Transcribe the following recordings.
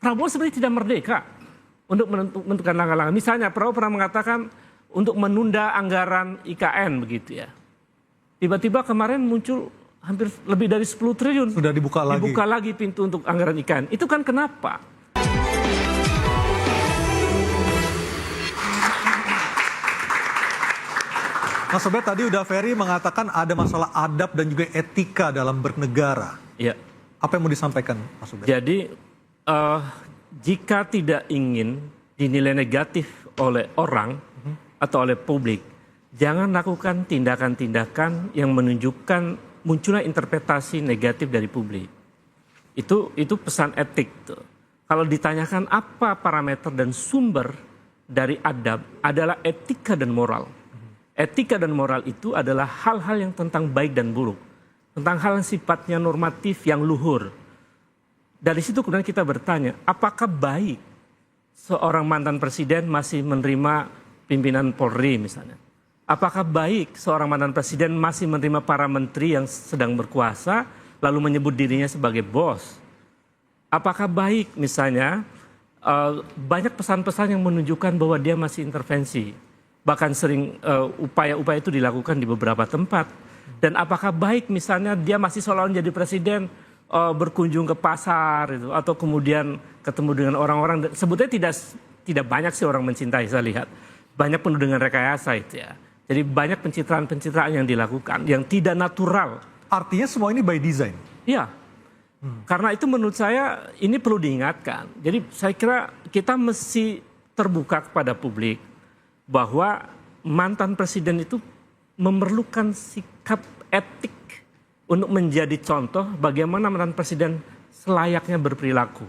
Prabowo sebenarnya tidak merdeka untuk menentukan langkah-langkah. Misalnya Prabowo pernah mengatakan untuk menunda anggaran IKN begitu ya. Tiba-tiba kemarin muncul hampir lebih dari 10 triliun. Sudah dibuka lagi. Dibuka lagi pintu untuk anggaran IKN. Itu kan kenapa? Mas Ubed, tadi udah Ferry mengatakan ada masalah adab dan juga etika dalam bernegara. Iya. Apa yang mau disampaikan, Mas Ubed? Jadi jika tidak ingin dinilai negatif oleh orang atau oleh publik, jangan lakukan tindakan-tindakan yang menunjukkan munculnya interpretasi negatif dari publik. Itu pesan etik tuh. Kalau ditanyakan apa parameter dan sumber dari adab adalah etika dan moral. Etika dan moral itu adalah hal-hal yang tentang baik dan buruk. Tentang hal yang sifatnya normatif yang luhur. Dari situ kemudian kita bertanya, apakah baik seorang mantan presiden masih menerima pimpinan Polri misalnya? Apakah baik seorang mantan presiden masih menerima para menteri yang sedang berkuasa lalu menyebut dirinya sebagai bos? Apakah baik misalnya banyak pesan-pesan yang menunjukkan bahwa dia masih intervensi? Bahkan sering upaya-upaya itu dilakukan di beberapa tempat. Dan apakah baik misalnya dia masih seolah-olah jadi presiden berkunjung ke pasar itu, atau kemudian ketemu dengan orang-orang. Sebetulnya tidak banyak sih orang mencintai, saya lihat. Banyak penuh dengan rekayasa itu ya. Jadi banyak pencitraan-pencitraan yang dilakukan yang tidak natural. Artinya semua ini by design? Iya. Karena itu menurut saya ini perlu diingatkan. Jadi saya kira kita mesti terbuka kepada publik bahwa mantan presiden itu memerlukan sikap etik untuk menjadi contoh bagaimana mantan presiden selayaknya berperilaku.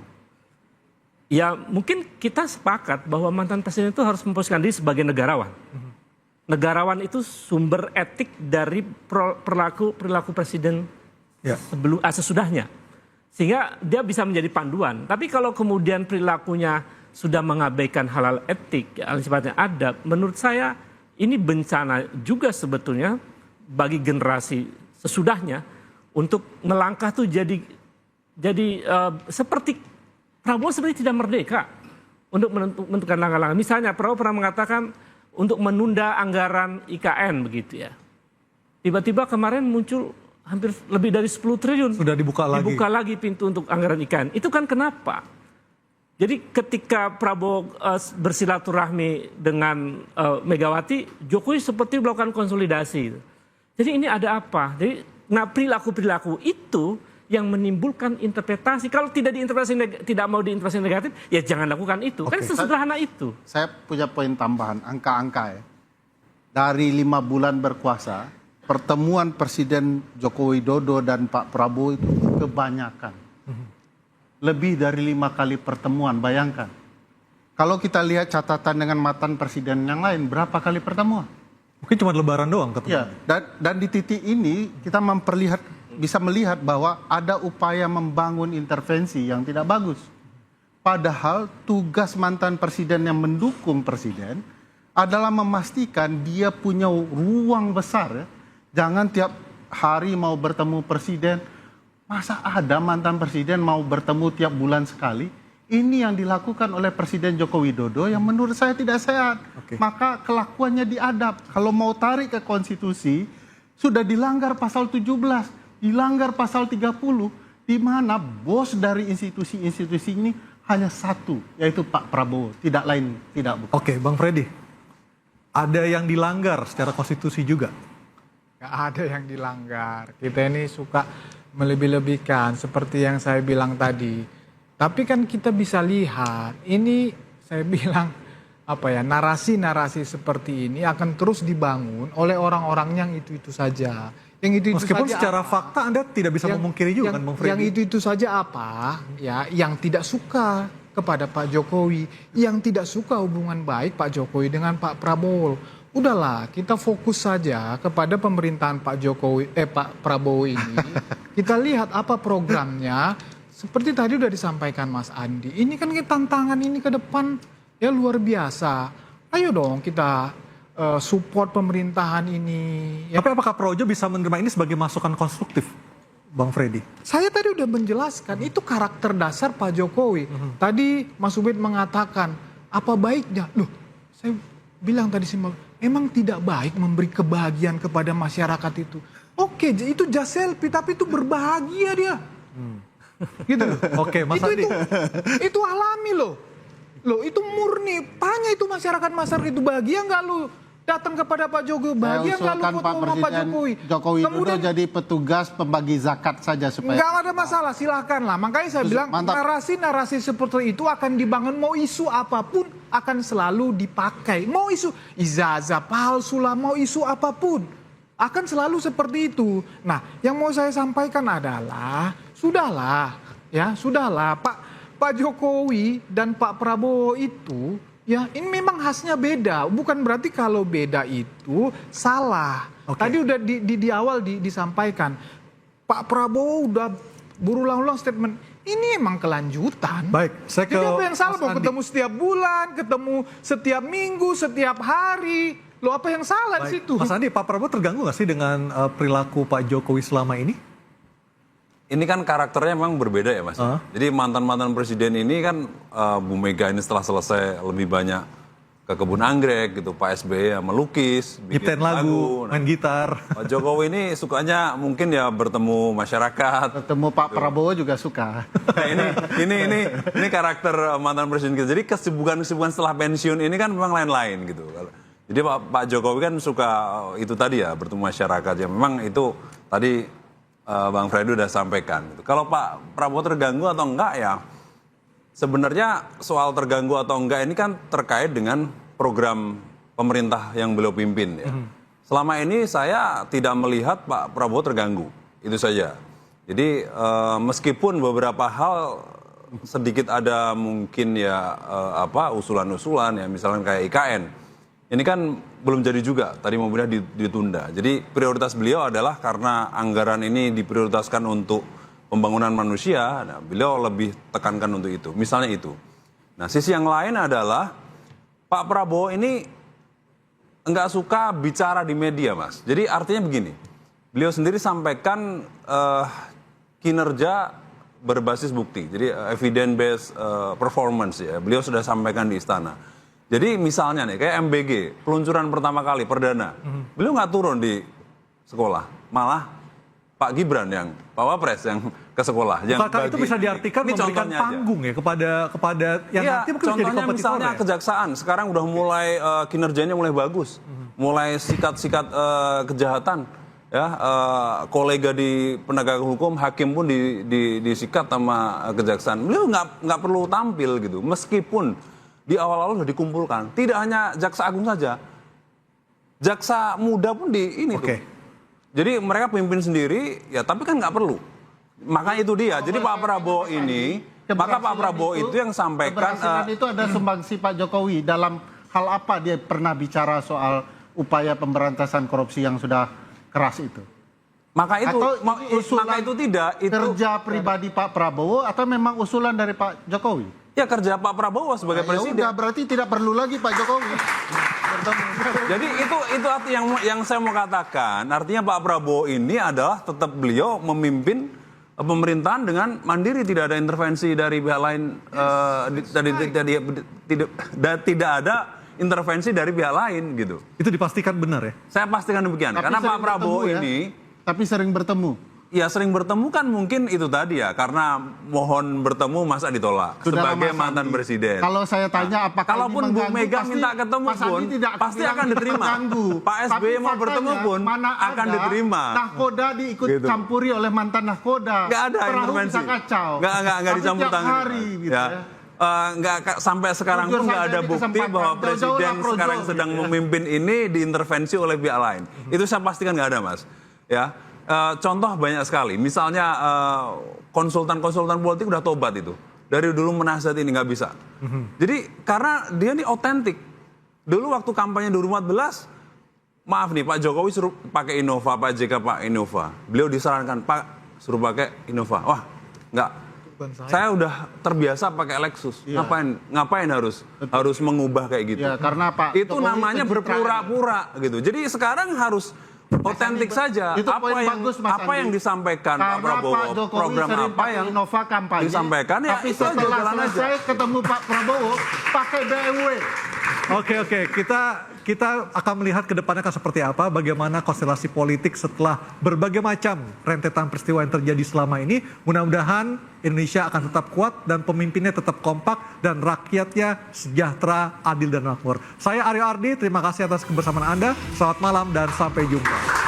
Ya mungkin kita sepakat bahwa mantan presiden itu harus memposisikan diri sebagai negarawan. Negarawan itu sumber etik dari perilaku presiden sesudahnya. Sehingga dia bisa menjadi panduan. Tapi kalau kemudian perilakunya sudah mengabaikan hal-hal etik, yang sifatnya adab, menurut saya ini bencana juga sebetulnya bagi generasi sesudahnya untuk melangkah tuh jadi seperti Prabowo sebenarnya tidak merdeka untuk menentukan langkah-langkah. Misalnya Prabowo pernah mengatakan untuk menunda anggaran IKN begitu ya. Tiba-tiba kemarin muncul hampir lebih dari 10 triliun. Sudah dibuka lagi. Dibuka lagi pintu untuk anggaran IKN. Itu kan kenapa? Jadi ketika Prabowo bersilaturahmi dengan Megawati, Jokowi seperti melakukan konsolidasi. Jadi ini ada apa? Jadi perilaku-perilaku itu yang menimbulkan interpretasi. Kalau tidak mau diinterpretasi negatif, ya jangan lakukan itu. Kan sesederhana itu. Saya punya poin tambahan, angka-angka ya. Dari 5 bulan berkuasa, pertemuan Presiden Joko Widodo dan Pak Prabowo itu kebanyakan. Lebih dari 5 kali pertemuan, bayangkan. Kalau kita lihat catatan dengan mantan presiden yang lain, berapa kali pertemuan? Mungkin cuma lebaran doang ketemu. Ya, dan di titik ini kita bisa melihat bahwa ada upaya membangun intervensi yang tidak bagus. Padahal tugas mantan presiden yang mendukung presiden adalah memastikan dia punya ruang besar ya. Jangan tiap hari mau bertemu presiden. Masa ada mantan presiden mau bertemu tiap bulan sekali? Ini yang dilakukan oleh Presiden Joko Widodo yang menurut saya tidak sehat. Maka kelakuannya diadab. Kalau mau tarik ke konstitusi, sudah dilanggar pasal 17, dilanggar pasal 30, di mana bos dari institusi-institusi ini hanya satu, yaitu Pak Prabowo. Tidak lain, tidak bukan. Oke, Bang Freddy. Ada yang dilanggar secara konstitusi juga? Gak ada yang dilanggar. Kita ini suka melebih-lebihkan seperti yang saya bilang tadi. Tapi kan kita bisa lihat, ini saya bilang narasi-narasi seperti ini akan terus dibangun oleh orang-orang yang itu-itu saja. Yang itu-itu meskipun saja secara apa? fakta Anda tidak bisa memungkiri juga kan Bang Freddy? Yang itu-itu saja apa? Ya, yang tidak suka kepada Pak Jokowi, yang tidak suka hubungan baik Pak Jokowi dengan Pak Prabowo. Udahlah, kita fokus saja kepada pemerintahan Pak Prabowo ini. Kita lihat apa programnya. Seperti tadi udah disampaikan Mas Andi. Ini kan tantangan ini ke depan ya luar biasa. Ayo dong kita support pemerintahan ini. Ya. Tapi apakah Projo bisa menerima ini sebagai masukan konstruktif? Bang Freddy. Saya tadi udah menjelaskan, itu karakter dasar Pak Jokowi. Tadi Mas Ubed mengatakan, apa baiknya? Loh, saya bilang tadi emang tidak baik memberi kebahagiaan kepada masyarakat itu. Oke, itu just selfie, tapi itu berbahagia dia. Gitu loh. Oke, Mas Andi. Itu alami loh. Loh, itu murni. Tanya itu masyarakat itu bahagia nggak lu? Datang kepada Pak Jokowi, bahagia nggak lu usulkan foto Pak sama Pak Presiden Jokowi? Joko Widodo Kemudian jadi petugas pembagi zakat saja supaya nggak ada masalah, silahkan lah. Makanya saya bilang mantap. narasi-narasi seperti itu akan dibangun, mau isu apapun akan selalu dipakai. Mau isu ijazah palsu lah, mau isu apapun akan selalu seperti itu. Nah, yang mau saya sampaikan adalah sudahlah Pak Jokowi dan Pak Prabowo itu ya ini memang khasnya beda. Bukan berarti kalau beda itu salah. Oke. Tadi udah di awal disampaikan. Pak Prabowo udah berulang-ulang statement. Ini emang kelanjutan. Baik, saya ke Jadi apa yang salah? Mas Mau Andi. ketemu setiap bulan, ketemu setiap minggu, setiap hari. Loh, apa yang salah di Baik. situ? Mas Andi, Pak Prabowo terganggu nggak sih dengan perilaku Pak Jokowi selama ini? Ini kan karakternya memang berbeda ya Mas. Jadi mantan-mantan presiden ini kan Bu Mega ini setelah selesai lebih banyak ke kebun anggrek gitu. Pak SBY ya melukis, Nyiptain lagu, main gitar. Pak Jokowi ini sukanya mungkin ya bertemu masyarakat. ketemu Pak Prabowo juga suka. Nah, ini karakter mantan presiden kita. Jadi kesibukan setelah pensiun ini kan memang lain-lain gitu. Jadi Pak Jokowi kan suka itu tadi ya bertemu masyarakat ya. Memang itu tadi Bang Freddy udah sampaikan. Kalau Pak Prabowo terganggu atau enggak ya, sebenarnya soal terganggu atau enggak ini kan terkait dengan program pemerintah yang beliau pimpin ya. Selama ini saya tidak melihat Pak Prabowo terganggu, itu saja. Jadi meskipun beberapa hal sedikit ada mungkin ya usulan-usulan ya, misalnya kayak IKN. Ini kan belum jadi juga, tadi mobilnya ditunda. Jadi prioritas beliau adalah karena anggaran ini diprioritaskan untuk pembangunan manusia, nah, beliau lebih tekankan untuk itu, misalnya itu. Nah sisi yang lain adalah Pak Prabowo ini enggak suka bicara di media Mas. Jadi artinya begini, beliau sendiri sampaikan kinerja berbasis bukti, jadi evidence based performance ya, beliau sudah sampaikan di istana. Jadi misalnya nih kayak MBG, peluncuran pertama kali perdana, beliau nggak turun di sekolah, malah Pak Gibran yang Pak Wapres yang ke sekolah. Bukankah itu bisa diartikan ini memberikan panggung ya kepada yang ya, nanti mungkin jadi contohnya kompetitor misalnya ya? kejaksaan, sekarang udah mulai kinerjanya mulai bagus, mulai sikat-sikat kejahatan, ya kolega di penegak hukum, hakim pun disikat sama kejaksaan. Beliau nggak perlu tampil gitu, meskipun di awal-awal sudah dikumpulkan. Tidak hanya jaksa agung saja, jaksa muda pun tuh. Jadi mereka pimpin sendiri, ya tapi kan nggak perlu. Makanya itu dia. Jadi Pak Prabowo ini, maka Pak Prabowo itu yang sampaikan. Keberhasilan itu ada sumbangsi Pak Jokowi dalam hal apa dia pernah bicara soal upaya pemberantasan korupsi yang sudah keras itu. Maka itu, usulan maka itu tidak. Itu kerja pribadi Pak Prabowo atau memang usulan dari Pak Jokowi? ya kerja Pak Prabowo sebagai presiden. Udah berarti tidak perlu lagi Pak Jokowi. Jadi itu yang saya mau katakan. Artinya Pak Prabowo ini adalah tetap beliau memimpin pemerintahan dengan mandiri, tidak ada intervensi dari pihak lain, tidak ada intervensi dari pihak lain gitu. Itu dipastikan benar ya? Saya pastikan demikian. Tapi Karena Pak sering Prabowo bertemu ya. ini, Tapi sering bertemu. ya sering bertemu kan mungkin itu tadi ya, karena mohon bertemu masa ditolak Saudara sebagai Mas mantan Andi, presiden. Kalau saya tanya apakah Kalaupun ini Bu mengganggu, Mega pasti minta ketemu Mas Andi pun tidak pasti bilang akan diterima. terganggu. Pak SBY Tapi mau bertemu faktanya, pun mana akan ada diterima. Nahkoda diikut Gitu. campuri oleh mantan nahkoda. Nggak ada Perahu intervensi. bisa kacau. Nggak Tapi dicampur tiap tangan. hari gitu ya. Sampai sekarang Jujur pun nggak saja ada ini bukti kesempatan. bahwa Jauh-jauh presiden lah projo, sekarang sedang memimpin ini diintervensi oleh pihak lain. Itu saya pastikan nggak ada, Mas. Ya. Contoh banyak sekali. Misalnya konsultan-konsultan politik udah tobat itu. Dari dulu menasihat ini nggak bisa. Jadi karena dia ini otentik. Dulu waktu kampanye 2014, maaf nih Pak Jokowi suruh pakai Innova, Pak JK Pak Innova. Beliau disarankan Pak suruh pakai Innova. Wah, nggak. Saya udah terbiasa pakai Lexus. Iya. Ngapain harus mengubah kayak gitu? Ya, karena Pak Itu Jokowi namanya pencitraan. berpura-pura gitu. Jadi sekarang harus Otentik saja. Itu poin bagus, Mas apa Andi. yang disampaikan Pak Karena Prabowo, Pak Jokowi program sering apa pakai yang Innova kampanye, disampaikan, ya tapi itu aja, setelah jalan aja. selesai ketemu Pak Prabowo pakai BMW. Oke, kita akan melihat ke depannya akan seperti apa, bagaimana konstelasi politik setelah berbagai macam rentetan peristiwa yang terjadi selama ini. Mudah-mudahan Indonesia akan tetap kuat dan pemimpinnya tetap kompak dan rakyatnya sejahtera, adil dan makmur. Saya Aryo Ardi, terima kasih atas kebersamaan Anda. Selamat malam dan sampai jumpa.